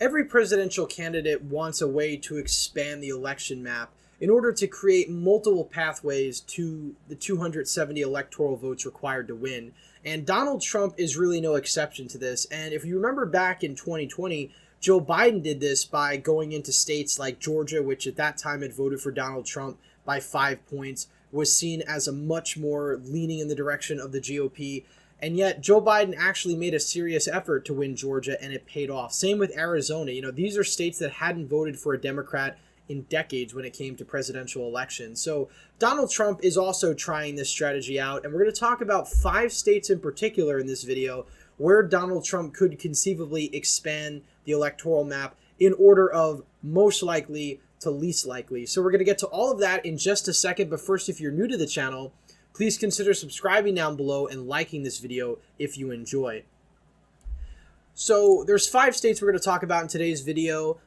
Every presidential candidate wants a way to expand the election map in order to create multiple pathways to the 270 electoral votes required to win. And Donald Trump is really no exception to this. And if you remember back in 2020, Joe Biden did this by going into states like Georgia, which at that time had voted for Donald Trump by 5 points, was seen as a much more leaning in the direction of the GOP. And yet Joe Biden actually made a serious effort to win Georgia, and it paid off. Same with Arizona. These are states that hadn't voted for a Democrat in decades when it came to presidential elections. So Donald Trump is also trying this strategy out, and we're going to talk about 5 states in particular in this video where Donald Trump could conceivably expand the electoral map in order of most likely to least likely. So we're going to get to all of that in just a second, but first, if you're new to the channel, please consider subscribing down below and liking this video if you enjoy. So there's 5 states we're going to talk about in today's video.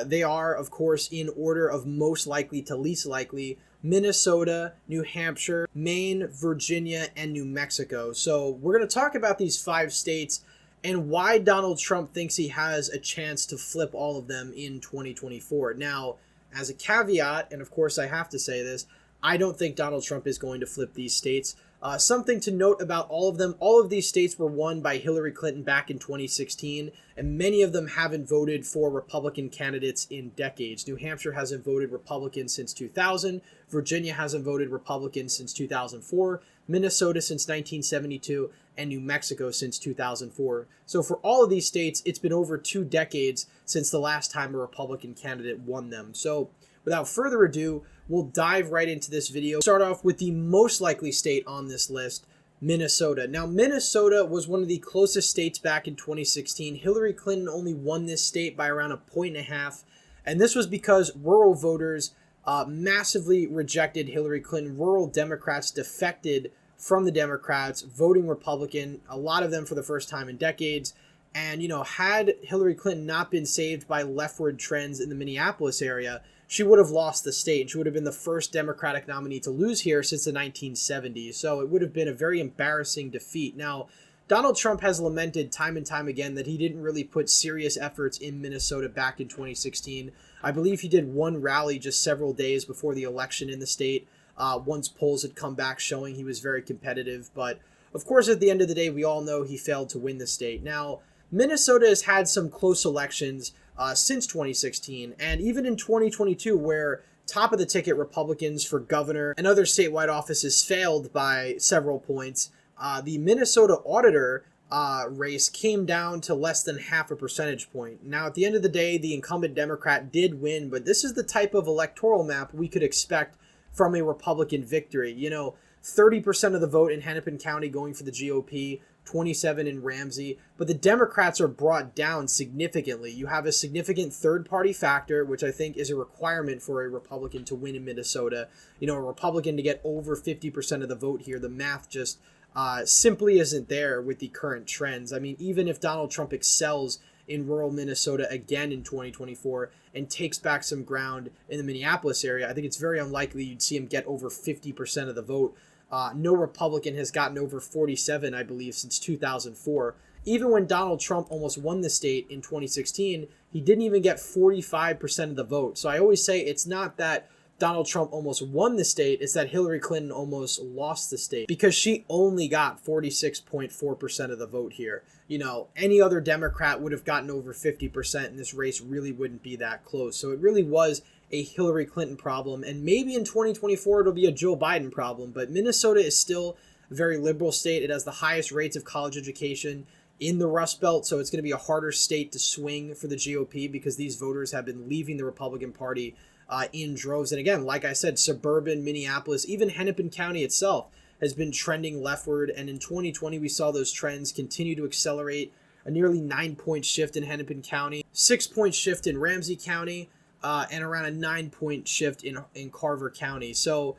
They are, of course, in order of most likely to least likely: Minnesota, New Hampshire, Maine, Virginia, and New Mexico. So we're going to talk about these 5 states and why Donald Trump thinks he has a chance to flip all of them in 2024. Now, as a caveat, and of course I have to say this, I don't think Donald Trump is going to flip these states. Something to note about all of them: all of these states were won by Hillary Clinton back in 2016, and many of them haven't voted for Republican candidates in decades. New Hampshire hasn't voted Republican since 2000, Virginia hasn't voted Republican since 2004, Minnesota since 1972, and New Mexico since 2004. So for all of these states, it's been over 2 decades since the last time a Republican candidate won them. So without further ado, we'll dive right into this video. Start off with the most likely state on this list, Minnesota. Now, Minnesota was one of the closest states back in 2016. Hillary Clinton only won this state by around 1.5 points, and this was because rural voters massively rejected Hillary Clinton. Rural Democrats defected from the Democrats, voting Republican, a lot of them for the first time in decades. And, had Hillary Clinton not been saved by leftward trends in the Minneapolis area, she would have lost the state, and she would have been the first Democratic nominee to lose here since the 1970s. So it would have been a very embarrassing defeat. Now, Donald Trump has lamented time and time again that he didn't really put serious efforts in Minnesota back in 2016. I believe he did one rally just several days before the election in the state, once polls had come back showing he was very competitive. But, of course, at the end of the day, we all know he failed to win the state. Now, Minnesota has had some close elections since 2016, and even in 2022, where top of the ticket Republicans for governor and other statewide offices failed by several points, the Minnesota auditor race came down to less than half a percentage point. Now, at the end of the day, the incumbent Democrat did win, but this is the type of electoral map we could expect from a Republican victory. 30% of the vote in Hennepin County going for the GOP, 27 in Ramsey, but the Democrats are brought down significantly. You have a significant third-party factor, which I think is a requirement for a Republican to win in Minnesota. A Republican to get over 50% of the vote here, the math just simply isn't there with the current trends. I mean, even if Donald Trump excels in rural Minnesota again in 2024 and takes back some ground in the Minneapolis area, I think it's very unlikely you'd see him get over 50% of the vote. No Republican has gotten over 47, I believe, since 2004. Even when Donald Trump almost won the state in 2016, he didn't even get 45% of the vote. So I always say it's not that Donald Trump almost won the state, it's that Hillary Clinton almost lost the state, because she only got 46.4% of the vote here. Any other Democrat would have gotten over 50%, and this race really wouldn't be that close. So it really was a Hillary Clinton problem, and maybe in 2024 it'll be a Joe Biden problem, but Minnesota is still a very liberal state. It has the highest rates of college education in the Rust Belt, so it's going to be a harder state to swing for the GOP because these voters have been leaving the Republican Party in droves. And again, like I said, suburban Minneapolis, even Hennepin County itself, has been trending leftward, and in 2020 we saw those trends continue to accelerate. A nearly 9-point shift in Hennepin County, 6-point shift in Ramsey County, and around a 9-point shift in Carver County. So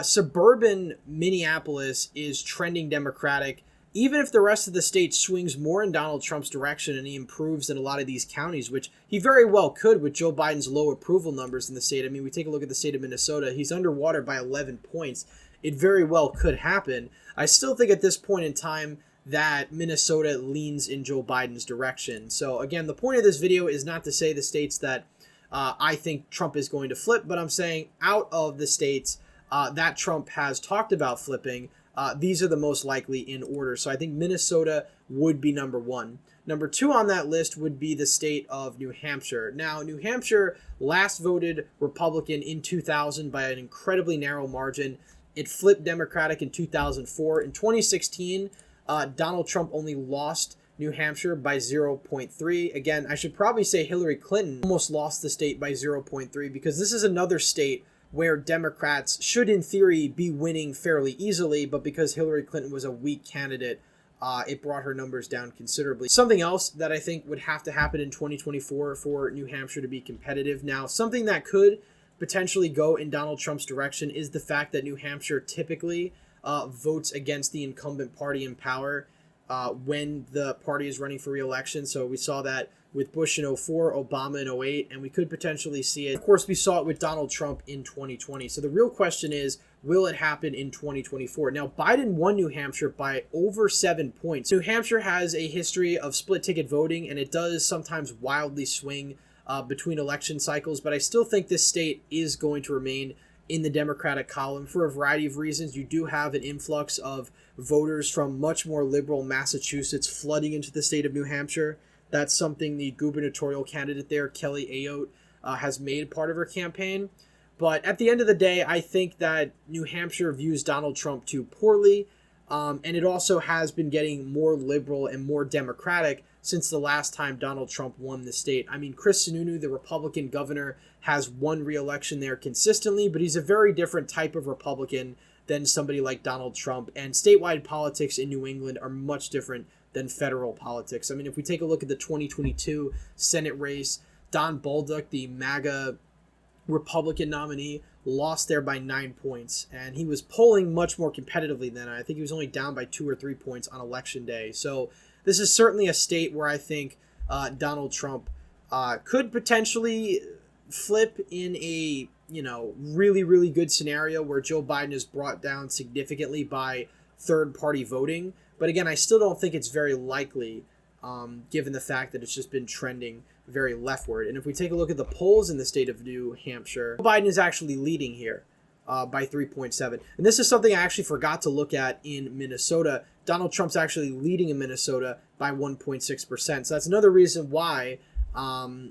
suburban Minneapolis is trending Democratic. Even if the rest of the state swings more in Donald Trump's direction and he improves in a lot of these counties, which he very well could with Joe Biden's low approval numbers in the state. I mean, we take a look at the state of Minnesota. He's underwater by 11 points. It very well could happen. I still think at this point in time that Minnesota leans in Joe Biden's direction. So again, the point of this video is not to say the states that I think Trump is going to flip, but I'm saying out of the states that Trump has talked about flipping, these are the most likely in order. So I think Minnesota would be number one. Number two on that list would be the state of New Hampshire. Now, New Hampshire last voted Republican in 2000 by an incredibly narrow margin. It flipped Democratic in 2004. In 2016, Donald Trump only lost New Hampshire by 0.3. Again, I should probably say Hillary Clinton almost lost the state by 0.3 because this is another state where Democrats should, in theory, be winning fairly easily, but because Hillary Clinton was a weak candidate, it brought her numbers down considerably. Something else that I think would have to happen in 2024 for New Hampshire to be competitive. Now, something that could potentially go in Donald Trump's direction is the fact that New Hampshire typically votes against the incumbent party in power when the party is running for re-election. So we saw that with Bush in 04, Obama in 08, and we could potentially see it. Of course, we saw it with Donald Trump in 2020. So the real question is, will it happen in 2024? Now, Biden won New Hampshire by over 7 points. New Hampshire has a history of split ticket voting, and it does sometimes wildly swing between election cycles, but I still think this state is going to remain in the Democratic column for a variety of reasons. You do have an influx of voters from much more liberal Massachusetts flooding into the state of New Hampshire. That's something the gubernatorial candidate there, Kelly Ayotte, has made part of her campaign. But at the end of the day, I think that New Hampshire views Donald Trump too poorly, and it also has been getting more liberal and more Democratic since the last time Donald Trump won the state. I mean, Kristi, the Republican governor, has won re-election there consistently, but he's a very different type of Republican than somebody like Donald Trump, and statewide politics in New England are much different than federal politics. I mean, if we take a look at the 2022 Senate race, Don Bolduc, the MAGA Republican nominee, lost there by 9 points, and he was polling much more competitively than I think he was only down by 2 or 3 points on election day. So this is certainly a state where I think Donald Trump could potentially flip in a really, really good scenario where Joe Biden is brought down significantly by third-party voting. But again, I still don't think it's very likely, given the fact that it's just been trending very leftward. And if we take a look at the polls in the state of New Hampshire, Joe Biden is actually leading here by 3.7. And this is something I actually forgot to look at in Minnesota. Donald Trump's actually leading in Minnesota by 1.6%. So that's another reason why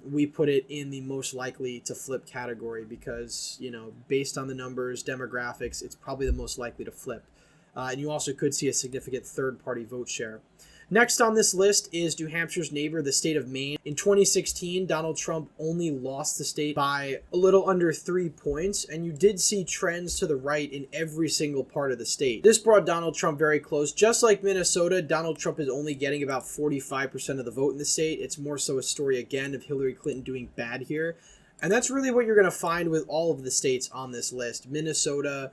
we put it in the most likely to flip category because, based on the numbers, demographics, it's probably the most likely to flip. And you also could see a significant third-party vote share. Next on this list is New Hampshire's neighbor, the state of Maine. In 2016, Donald Trump only lost the state by a little under 3 points, and you did see trends to the right in every single part of the state. This brought Donald Trump very close. Just like Minnesota, Donald Trump is only getting about 45% of the vote in the state. It's more so a story, again, of Hillary Clinton doing bad here. And that's really what you're going to find with all of the states on this list. Minnesota,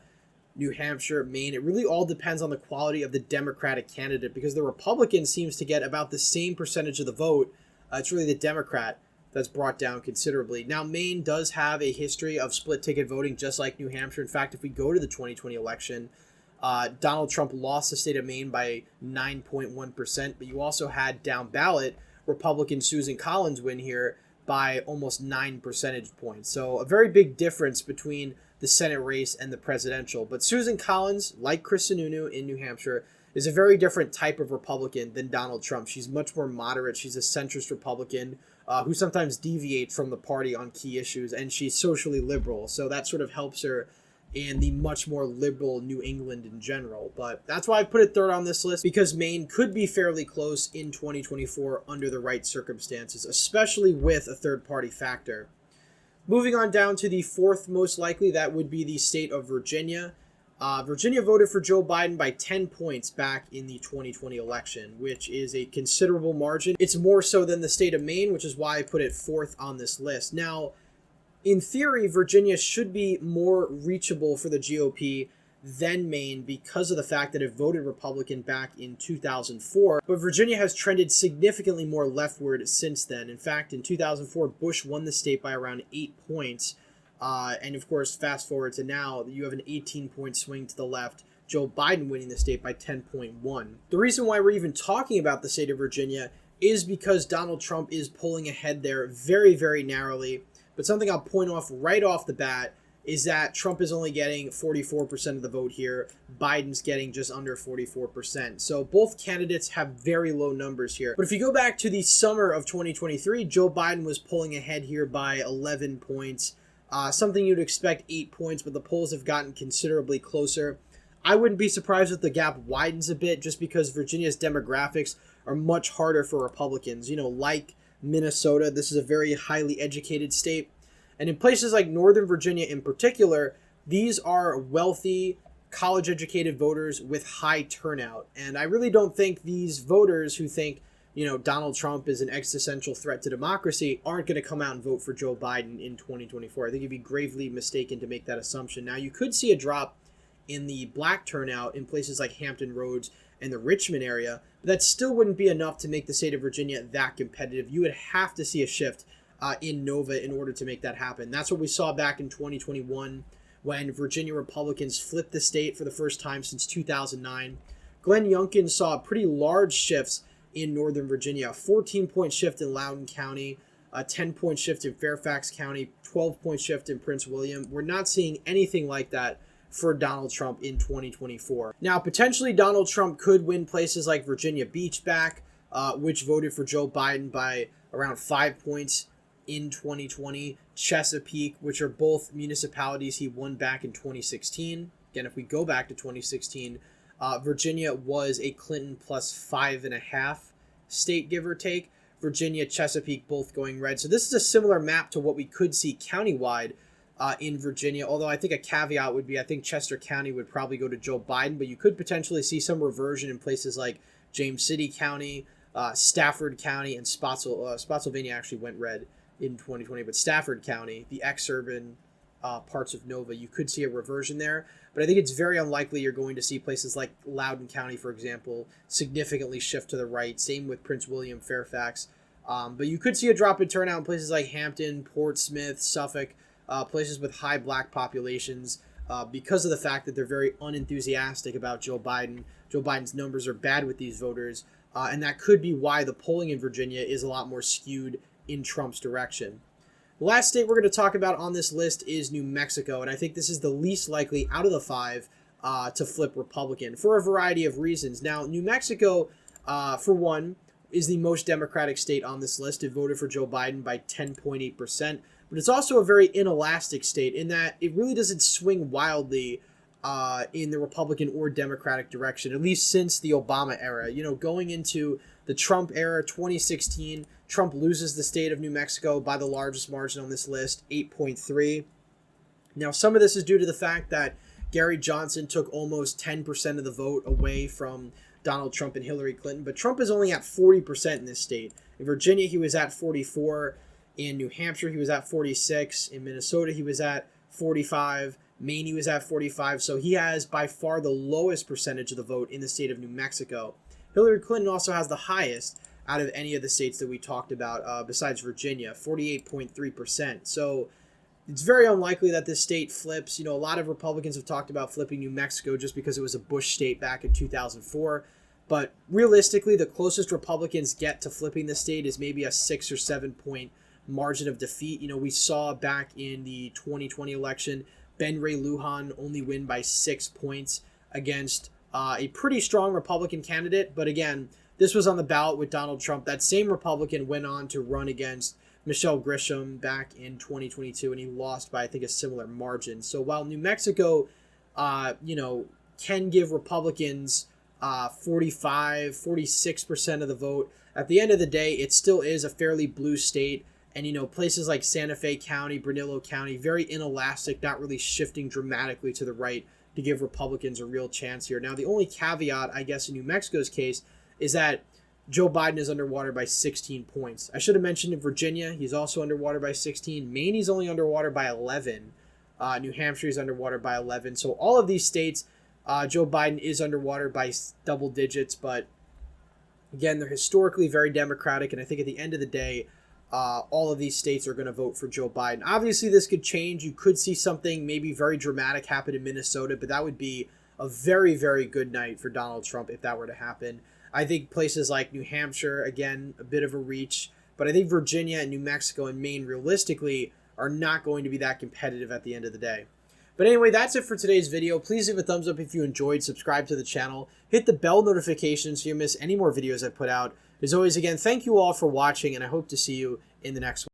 New Hampshire, Maine, it really all depends on the quality of the Democratic candidate because the Republican seems to get about the same percentage of the vote. It's really the Democrat that's brought down considerably. Now, Maine does have a history of split ticket voting just like New Hampshire. In fact, if we go to the 2020 election, Donald Trump lost the state of Maine by 9.1%, but you also had down ballot Republican Susan Collins win here by almost 9 percentage points. So a very big difference between the Senate race and the presidential. But Susan Collins, like Kristi in New Hampshire, is a very different type of Republican than Donald Trump. She's much more moderate. She's a centrist Republican who sometimes deviates from the party on key issues, and she's socially liberal. So that sort of helps her in the much more liberal New England in general. But that's why I put it third on this list, because Maine could be fairly close in 2024 under the right circumstances, especially with a third-party factor. Moving on down to the fourth most likely, that would be the state of Virginia. Virginia voted for Joe Biden by 10 points back in the 2020 election, which is a considerable margin. It's more so than the state of Maine, which is why I put it fourth on this list. Now, in theory, Virginia should be more reachable for the GOP than Maine because of the fact that it voted Republican back in 2004. But Virginia has trended significantly more leftward since then. In fact, in 2004, Bush won the state by around 8 points. And of course, fast forward to now, you have an 18-point swing to the left Joe Biden winning the state by 10.1. The reason why we're even talking about the state of Virginia is because Donald Trump is pulling ahead there very, very narrowly. But something I'll point off right off the bat is that Trump is only getting 44% of the vote here. Biden's getting just under 44%. So both candidates have very low numbers here. But if you go back to the summer of 2023, Joe Biden was pulling ahead here by 11 points. Something you'd expect 8 points, but the polls have gotten considerably closer. I wouldn't be surprised if the gap widens a bit just because Virginia's demographics are much harder for Republicans. You know, like Minnesota, this is a very highly educated state. And in places like Northern Virginia in particular, these are wealthy, college-educated voters with high turnout. And I really don't think these voters who think, you know, Donald Trump is an existential threat to democracy aren't going to come out and vote for Joe Biden in 2024. I think you'd be gravely mistaken to make that assumption. Now, you could see a drop in the black turnout in places like Hampton Roads and the Richmond area, but that still wouldn't be enough to make the state of Virginia that competitive. You would have to see a shift in Nova in order to make that happen. That's what we saw back in 2021 when Virginia Republicans flipped the state for the first time since 2009. Glenn Youngkin saw pretty large shifts in Northern Virginia, a 14-point shift in Loudoun County, a 10-point shift in Fairfax County, 12-point shift in Prince William. We're not seeing anything like that for Donald Trump in 2024. Now, potentially Donald Trump could win places like Virginia Beach back, which voted for Joe Biden by around 5 points in 2020, Chesapeake, which are both municipalities he won back in 2016. Again, if we go back to 2016, Virginia was a Clinton plus 5.5 state, give or take. Virginia, Chesapeake, both going red. So this is a similar map to what we could see countywide in Virginia, although I think a caveat would be I think Chester County would probably go to Joe Biden, but you could potentially see some reversion in places like James City County, Stafford County, and Spotsylvania actually went red in 2020, but Stafford County, the ex-urban parts of Nova, you could see a reversion there. But I think it's very unlikely you're going to see places like Loudoun County, for example, significantly shift to the right. Same with Prince William, Fairfax. But you could see a drop in turnout in places like Hampton, Portsmouth, Suffolk, places with high black populations because of the fact that they're very unenthusiastic about Joe Biden. Joe Biden's numbers are bad with these voters. And that could be why the polling in Virginia is a lot more skewed in Trump's direction. The last state we're going to talk about on this list is New Mexico, and I think this is the least likely out of the five to flip Republican for a variety of reasons. Now, New Mexico, for one, is the most Democratic state on this list. It voted for Joe Biden by 10.8%, but it's also a very inelastic state in that it really doesn't swing wildly in the Republican or Democratic direction, at least since the Obama era. You know, going into the Trump era, 2016, Trump loses the state of New Mexico by the largest margin on this list, 8.3. Now, some of this is due to the fact that Gary Johnson took almost 10% of the vote away from Donald Trump and Hillary Clinton, but Trump is only at 40% in this state. In Virginia, he was at 44. In New Hampshire, he was at 46. In Minnesota, he was at 45. Maine, he was at 45. So he has by far the lowest percentage of the vote in the state of New Mexico. Hillary Clinton also has the highest out of any of the states that we talked about besides Virginia, 48.3%. So it's very unlikely that this state flips. You know, a lot of Republicans have talked about flipping New Mexico just because it was a Bush state back in 2004. But realistically, the closest Republicans get to flipping the state is maybe a 6 or 7 point margin of defeat. You know, we saw back in the 2020 election, Ben Ray Lujan only win by 6 points against a pretty strong Republican candidate. But again, this was on the ballot with Donald Trump. That same Republican went on to run against Michelle Grisham back in 2022, and he lost by, I think, a similar margin. So while New Mexico, can give Republicans 46% of the vote, at the end of the day, it still is a fairly blue state. And, you know, places like Santa Fe County, Bernalillo County, very inelastic, not really shifting dramatically to the right to give Republicans a real chance here. Now, the only caveat, I guess, in New Mexico's case is that Joe Biden is underwater by 16 points. I should have mentioned in Virginia, he's also underwater by 16. Maine, he's only underwater by 11. New Hampshire is underwater by 11. So all of these states, Joe Biden is underwater by double digits. But again, they're historically very Democratic. And I think at the end of the day, all of these states are going to vote for Joe Biden. Obviously, this could change. You could see something maybe very dramatic happen in Minnesota, but that would be a very, very good night for Donald Trump if that were to happen. I think places like New Hampshire, again, a bit of a reach, but I think Virginia and New Mexico and Maine realistically are not going to be that competitive at the end of the day. But anyway, that's it for today's video. Please leave a thumbs up if you enjoyed, subscribe to the channel, hit the bell notification so you miss any more videos I put out. As always, again, thank you all for watching, and I hope to see you in the next one.